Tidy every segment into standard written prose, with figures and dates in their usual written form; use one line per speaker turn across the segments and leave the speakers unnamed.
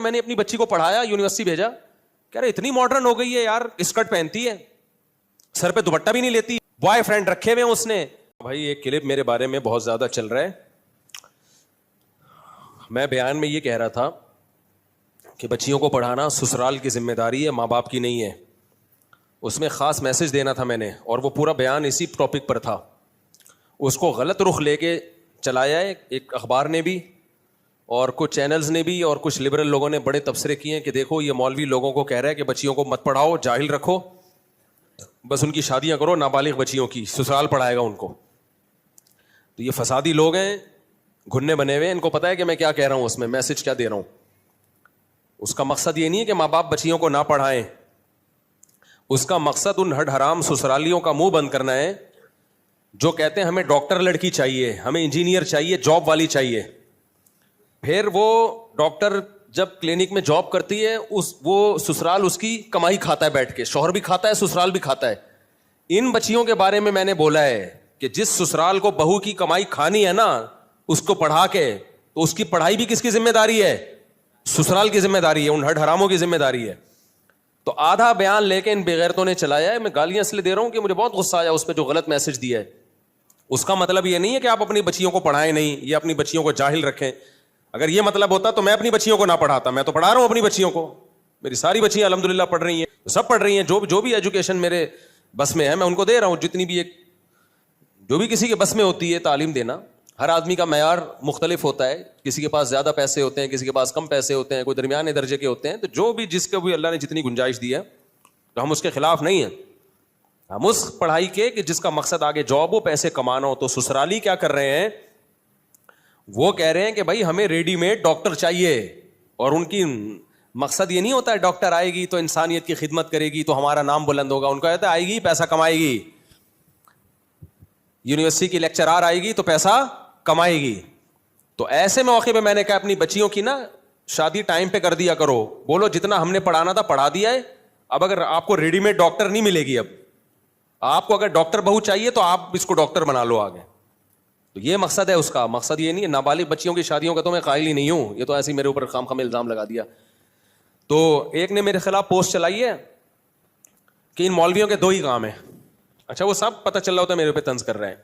میں نے اپنی بچی کو پڑھایا, یونیورسٹی بھیجا, کہہ رہے اتنی ماڈرن ہو گئی ہے یار, اسکرٹ پہنتی ہے, سر پہ دوپٹہ بھی نہیں لیتی, بوائے فرینڈ رکھے ہوئے اس نے. بھائی ایک کلپ میرے بارے میں بہت زیادہ چل رہا ہے. میں بیان میں یہ کہہ رہا تھا کہ بچیوں کو پڑھانا سسرال کی ذمہ داری ہے, ماں باپ کی نہیں ہے. اس میں خاص میسج دینا تھا میں نے, اور وہ پورا بیان اسی ٹاپک پر تھا. اس کو غلط رخ لے کے چلایا ہے ایک اخبار نے بھی, اور کچھ چینلز نے بھی, اور کچھ لبرل لوگوں نے بڑے تبصرے کیے ہیں کہ دیکھو یہ مولوی لوگوں کو کہہ رہا ہے کہ بچیوں کو مت پڑھاؤ, جاہل رکھو, بس ان کی شادیاں کرو نابالغ بچیوں کی, سسرال پڑھائے گا ان کو. تو یہ فسادی لوگ ہیں, گھننے بنے ہوئے, ان کو پتہ ہے کہ میں کیا کہہ رہا ہوں, اس میں میسج کیا دے رہا ہوں. اس کا مقصد یہ نہیں ہے کہ ماں باپ بچیوں کو نہ پڑھائیں, اس کا مقصد ان ہڈ حرام سسرالیوں کا منہ بند کرنا ہے جو کہتے ہیں ہمیں ڈاکٹر لڑکی چاہیے, ہمیں انجینئر چاہیے, جاب والی چاہیے. پھر وہ ڈاکٹر جب کلینک میں جاب کرتی ہے, وہ سسرال اس کی کمائی کھاتا ہے بیٹھ کے, شوہر بھی کھاتا ہے, سسرال بھی کھاتا ہے. ان بچیوں کے بارے میں نے بولا ہے کہ جس سسرال کو بہو کی کمائی کھانی ہے نا, اس کو پڑھا کے, تو اس کی پڑھائی بھی کس کی ذمہ داری ہے؟ سسرال کی ذمہ داری ہے, ان ہڈ حراموں کی ذمہ داری ہے. تو آدھا بیان لے کے ان بغیرتوں نے چلایا ہے. میں گالیاں اس لیے دے رہا ہوں کہ مجھے بہت غصہ آیا اس پہ جو غلط میسج دیا ہے. اس کا مطلب یہ نہیں ہے کہ آپ اپنی بچیوں کو پڑھائیں نہیں, یا اپنی بچیوں کو جاہل رکھیں. اگر یہ مطلب ہوتا تو میں اپنی بچیوں کو نہ پڑھاتا. میں تو پڑھا رہا ہوں اپنی بچیوں کو, میری ساری بچیاں الحمدللہ پڑھ رہی ہیں, سب پڑھ رہی ہیں. جو بھی ایجوکیشن میرے بس میں ہے میں ان کو دے رہا ہوں, جتنی بھی جو بھی کسی کے بس میں ہوتی ہے تعلیم دینا. ہر آدمی کا معیار مختلف ہوتا ہے, کسی کے پاس زیادہ پیسے ہوتے ہیں, کسی کے پاس کم پیسے ہوتے ہیں, کوئی درمیانے درجے کے ہوتے ہیں. تو جو بھی جس کو بھی اللہ نے جتنی گنجائش دی ہے تو ہم اس کے خلاف نہیں ہیں. ہم اس پڑھائی کے کہ جس کا مقصد آگے جاب ہو, پیسے کمانا ہو. تو سسرالی کیا کر رہے ہیں, وہ کہہ رہے ہیں کہ بھائی ہمیں ریڈی میڈ ڈاکٹر چاہیے, اور ان کی مقصد یہ نہیں ہوتا ہے ڈاکٹر آئے گی تو انسانیت کی خدمت کرے گی تو ہمارا نام بلند ہوگا. ان کا کہتا ہے آئے گی پیسہ کمائے گی, یونیورسٹی کی لیکچرار آئے گی تو پیسہ کمائے گی. تو ایسے موقع پہ میں نے کہا اپنی بچیوں کی نا شادی ٹائم پہ کر دیا کرو. بولو جتنا ہم نے پڑھانا تھا پڑھا دیا ہے, اب اگر آپ کو ریڈی میڈ ڈاکٹر نہیں ملے گی. اب آپ کو اگر ڈاکٹر بہو چاہیے تو آپ اس کو ڈاکٹر بنا لو آگے. تو یہ مقصد ہے اس کا. مقصد یہ نہیں ہے. نابالغ بچیوں کی شادیوں کا تو میں قائل ہی نہیں ہوں, یہ تو ایسے ہی میرے اوپر خام خام الزام لگا دیا. تو ایک نے میرے خلاف پوسٹ چلائی ہے کہ ان مولویوں کے 2 ہی کام ہیں. اچھا وہ سب پتہ چل رہا ہوتا ہے میرے اوپر طنز کر رہے ہیں.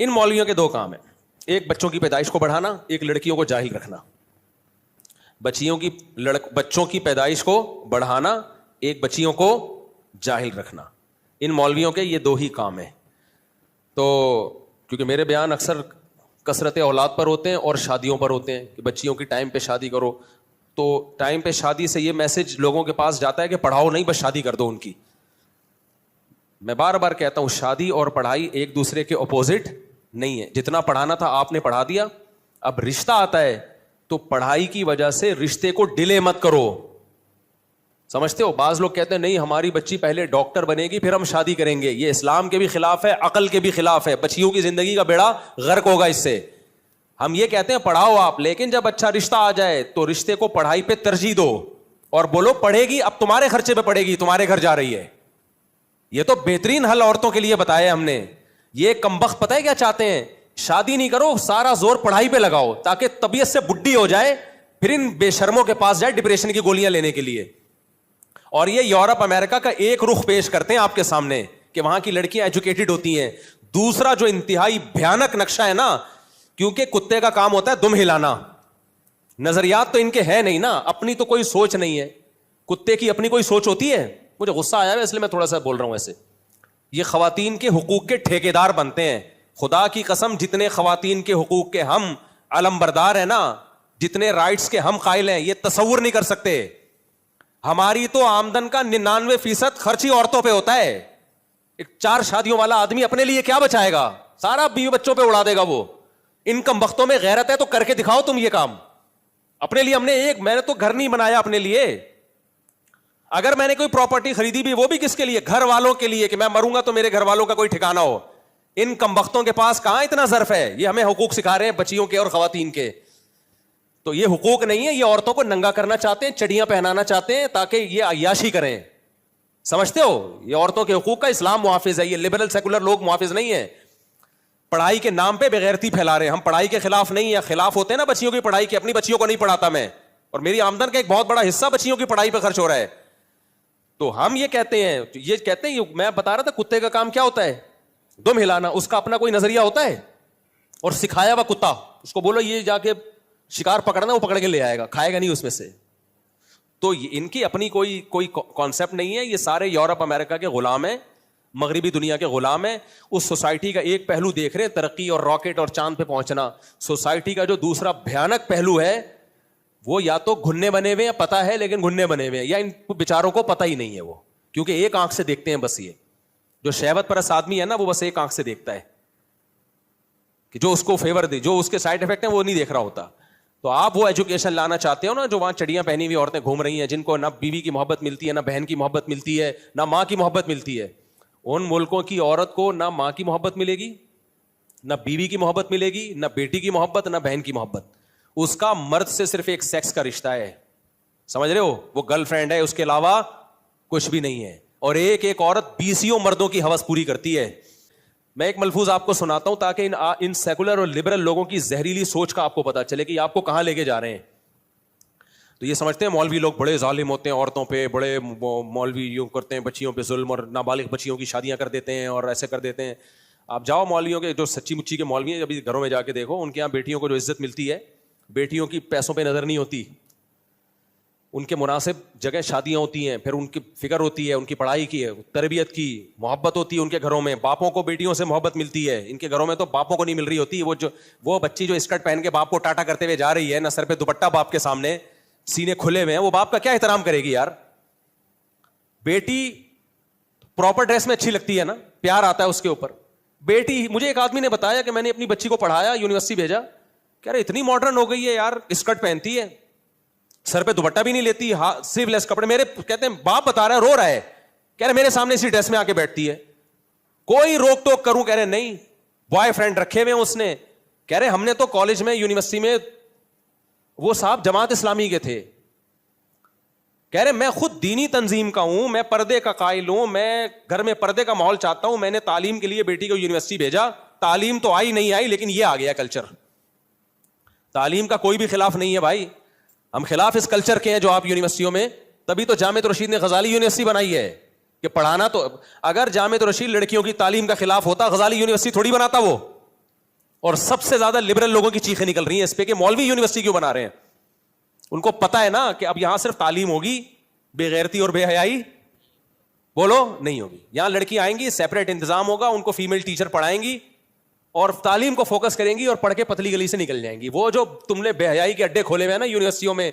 ان مولویوں کے 2 کام ہیں, ایک بچوں کی پیدائش کو بڑھانا, ایک لڑکیوں کو جاہل رکھنا. بچوں کی پیدائش کو بڑھانا, ایک بچیوں کو جاہل رکھنا. ان مولویوں کے یہ 2 ہی کام ہیں. تو کیونکہ میرے بیان اکثر کثرت اولاد پر ہوتے ہیں اور شادیوں پر ہوتے ہیں کہ بچیوں کی ٹائم پہ شادی کرو, تو ٹائم پہ شادی سے یہ میسج لوگوں کے پاس جاتا ہے کہ پڑھاؤ نہیں, بس شادی کر دو ان کی. میں بار بار کہتا ہوں شادی اور پڑھائی ایک دوسرے کے اپوزٹ نہیں ہے. جتنا پڑھانا تھا آپ نے پڑھا دیا, اب رشتہ آتا ہے تو پڑھائی کی وجہ سے رشتے کو ڈیلے مت کرو. سمجھتے ہو, بعض لوگ کہتے ہیں نہیں ہماری بچی پہلے ڈاکٹر بنے گی پھر ہم شادی کریں گے. یہ اسلام کے بھی خلاف ہے, عقل کے بھی خلاف ہے. بچیوں کی زندگی کا بیڑا غرق ہوگا اس سے. ہم یہ کہتے ہیں پڑھاؤ آپ, لیکن جب اچھا رشتہ آ جائے تو رشتے کو پڑھائی پہ ترجیح دو اور بولو پڑھے گی, اب تمہارے خرچے پہ پڑھے گی, تمہارے گھر جا رہی ہے. یہ تو بہترین حل عورتوں کے لیے بتایا ہم نے. یہ کمبخت پتہ ہے کیا چاہتے ہیں, شادی نہیں کرو, سارا زور پڑھائی پہ لگاؤ تاکہ طبیعت سے بڈھی ہو جائے, پھر ان بے شرموں کے پاس جائے ڈپریشن کی گولیاں لینے کے لیے. اور یہ یورپ امریکہ کا ایک رخ پیش کرتے ہیں آپ کے سامنے کہ وہاں کی لڑکیاں ایجوکیٹڈ ہوتی ہیں. دوسرا جو انتہائی بھیانک نقشہ ہے نا, کیونکہ کتے کا کام ہوتا ہے دم ہلانا, نظریات تو ان کے ہے نہیں نا, اپنی تو کوئی سوچ نہیں ہے. کتے کی اپنی کوئی سوچ ہوتی ہے؟ مجھے غصہ آیا ہے اس لیے میں تھوڑا سا بول رہا ہوں ایسے. یہ خواتین کے حقوق کے ٹھیکیدار بنتے ہیں. خدا کی قسم جتنے خواتین کے حقوق کے ہم علم بردار ہیں نا, جتنے رائٹس کے ہم قائل ہیں, یہ تصور نہیں کر سکتے. ہماری تو آمدن کا 99% خرچ ہی عورتوں پہ ہوتا ہے. ایک 4 شادیوں والا آدمی اپنے لیے کیا بچائے گا؟ سارا بیوی بچوں پہ اڑا دے گا. وہ ان کم بختوں میں غیرت ہے تو کر کے دکھاؤ تم یہ کام. اپنے لیے میں نے تو گھر نہیں بنایا اپنے لیے. اگر میں نے کوئی پراپرٹی خریدی بھی, وہ بھی کس کے لیے؟ گھر والوں کے لیے, کہ میں مروں گا تو میرے گھر والوں کا کوئی ٹھکانہ ہو. ان کم بختوں کے پاس کہاں اتنا ظرف ہے. یہ ہمیں حقوق سکھا رہے ہیں بچیوں کے اور خواتین کے. تو یہ حقوق نہیں ہے, یہ عورتوں کو ننگا کرنا چاہتے ہیں, چڑیاں پہنانا چاہتے ہیں تاکہ یہ عیاشی کریں. سمجھتے ہو, یہ عورتوں کے حقوق کا اسلام محافظ ہے, یہ لبرل سیکولر لوگ محافظ نہیں ہیں. پڑھائی کے نام پہ بغیرتی پھیلا رہے ہیں. ہم پڑھائی کے خلاف نہیں, یا خلاف ہوتے ہیں نا بچیوں کی پڑھائی کے, اپنی بچیوں کو نہیں پڑھاتا میں, اور میری آمدن کا ایک بہت بڑا حصہ بچیوں کی پڑھائی پہ خرچ ہو رہا ہے. تو ہم یہ کہتے ہیں میں بتا رہا تھا کتے کا کام کیا ہوتا ہے, دم ہلانا. اس کا اپنا کوئی نظریہ ہوتا ہے, اور سکھایا ہوا کتا, اس کو بولو یہ جا کے شکار پکڑنا, وہ پکڑ کے لے آئے گا, کھائے گا نہیں اس میں سے. تو ان کی اپنی کوئی کانسیپٹ نہیں ہے. یہ سارے یورپ امریکہ کے غلام ہیں, مغربی دنیا کے غلام ہیں. اس سوسائٹی کا ایک پہلو دیکھ رہے ہیں, ترقی اور راکٹ اور چاند پہ پہنچنا. سوسائٹی کا جو دوسرا بھیانک پہلو ہے وہ یا تو گھننے بنے ہوئے ہیں, پتہ ہے لیکن گھننے بنے ہوئے ہیں, یا ان بیچاروں کو پتہ ہی نہیں ہے. وہ کیونکہ ایک آنکھ سے دیکھتے ہیں بس. یہ جو شہوت پرست آدمی ہے نا, وہ بس ایک آنکھ سے دیکھتا ہے کہ جو اس کو فیور دے, جو اس کے سائڈ افیکٹ ہیں وہ نہیں دیکھ رہا ہوتا. تو آپ وہ ایجوکیشن لانا چاہتے ہو نا, جو وہاں چڑیاں پہنی ہوئی عورتیں گھوم رہی ہیں, جن کو نہ بیوی کی محبت ملتی ہے, نہ بہن کی محبت ملتی ہے, نہ ماں کی محبت ملتی ہے. ان ملکوں کی عورت کو نہ ماں کی محبت ملے گی, نہ بیوی کی محبت ملے گی, نہ بیٹی کی محبت, نہ بہن کی محبت. اس کا مرد سے صرف ایک سیکس کا رشتہ ہے, سمجھ رہے ہو, وہ گرل فرینڈ ہے, اس کے علاوہ کچھ بھی نہیں ہے. اور ایک عورت 20 مردوں کی ہوس پوری کرتی ہے. میں ایک ملفوظ آپ کو سناتا ہوں تاکہ ان سیکولر اور لبرل لوگوں کی زہریلی سوچ کا آپ کو پتا چلے کہ آپ کو کہاں لے کے جا رہے ہیں. تو یہ سمجھتے ہیں مولوی لوگ بڑے ظالم ہوتے ہیں عورتوں پہ, بڑے مولوی یوں کرتے ہیں بچیوں پہ ظلم, اور نابالغ بچیوں کی شادیاں کر دیتے ہیں اور ایسے کر دیتے ہیں. آپ جاؤ مولویوں کے, جو سچی مچی کے مولوی ہیں, ابھی گھروں میں جا کے دیکھو, ان کے یہاں بیٹیوں کو جو عزت ملتی ہے, بیٹیوں کی پیسوں پہ نظر نہیں ہوتی, ان کے مناسب جگہ شادیاں ہوتی ہیں, پھر ان کی فکر ہوتی ہے ان کی پڑھائی کی, تربیت کی, محبت ہوتی ہے ان کے گھروں میں. باپوں کو بیٹیوں سے محبت ملتی ہے, ان کے گھروں میں تو باپوں کو نہیں مل رہی ہوتی. وہ بچی جو اسکرٹ پہن کے باپ کو ٹاٹا کرتے ہوئے جا رہی ہے, نہ سر پہ دوپٹہ باپ کے سامنے, سینے کھلے ہوئے ہیں, وہ باپ کا کیا احترام کرے گی یار. بیٹی پراپر ڈریس میں اچھی لگتی ہے نا, پیار آتا ہے اس کے اوپر. بیٹی, مجھے ایک آدمی نے بتایا کہ میں نے اپنی بچی کو پڑھایا, یونیورسٹی بھیجا, کہہ رہے اتنی ماڈرن ہو گئی ہے یار, اسکرٹ پہنتی ہے, سر پہ دوپٹہ بھی نہیں لیتی, سلیو لیس کپڑے. میرے کہتے ہیں باپ بتا رہا ہے, رو رہا ہے, کہہ رہے میرے سامنے اسی ڈریس میں آ کے بیٹھتی ہے, کوئی روک ٹوک کروں, کہہ رہے نہیں, بوائے فرینڈ رکھے ہوئے اس نے. کہہ رہے ہم نے تو کالج میں, یونیورسٹی میں, وہ صاحب جماعت اسلامی کے تھے, کہہ رہے میں خود دینی تنظیم کا ہوں, میں پردے کا قائل ہوں, میں گھر میں پردے کا ماحول چاہتا ہوں, میں نے تعلیم کے لیے بیٹی کو یونیورسٹی بھیجا, تعلیم تو آئی نہیں آئی, لیکن یہ آ گیا کلچر. تعلیم کا کوئی بھی خلاف نہیں ہے بھائی, ہم خلاف اس کلچر کے ہیں جو آپ یونیورسٹیوں میں, تبھی تو جامعہ رشید نے غزالی یونیورسٹی بنائی ہے کہ پڑھانا. تو اگر جامعہ رشید لڑکیوں کی تعلیم کا خلاف ہوتا, غزالی یونیورسٹی تھوڑی بناتا وہ. اور سب سے زیادہ لبرل لوگوں کی چیخیں نکل رہی ہیں اس پہ کہ مولوی یونیورسٹی کیوں بنا رہے ہیں. ان کو پتا ہے نا کہ اب یہاں صرف تعلیم ہوگی, بے غیرتی اور بے حیائی بولو نہیں ہوگی. یہاں لڑکی آئیں گی, سیپریٹ انتظام ہوگا, ان کو فیمیل ٹیچر پڑھائیں گی اور تعلیم کو فوکس کریں گی, اور پڑھ کے پتلی گلی سے نکل جائیں گی. وہ جو تم نے بے حیائی کے اڈے کھولے ہوئے ہیں نا یونیورسٹیوں میں,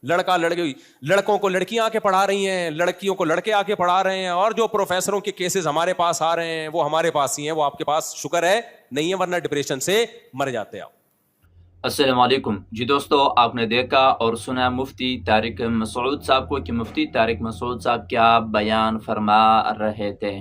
لڑکوں کو لڑکیاں آ کے پڑھا رہی ہیں, لڑکیوں کو لڑکے آ کے پڑھا رہے ہیں, اور جو پروفیسروں کے کیسز ہمارے پاس آ رہے ہیں وہ ہمارے پاس ہی ہیں, وہ آپ کے پاس شکر ہے نہیں ہے, ورنہ ڈپریشن سے مر جاتے آپ.
السلام علیکم جی دوستو, آپ نے دیکھا اور سنا مفتی طارق مسعود صاحب کو کہ مفتی طارق مسعود صاحب کیا بیان فرما رہے تھے.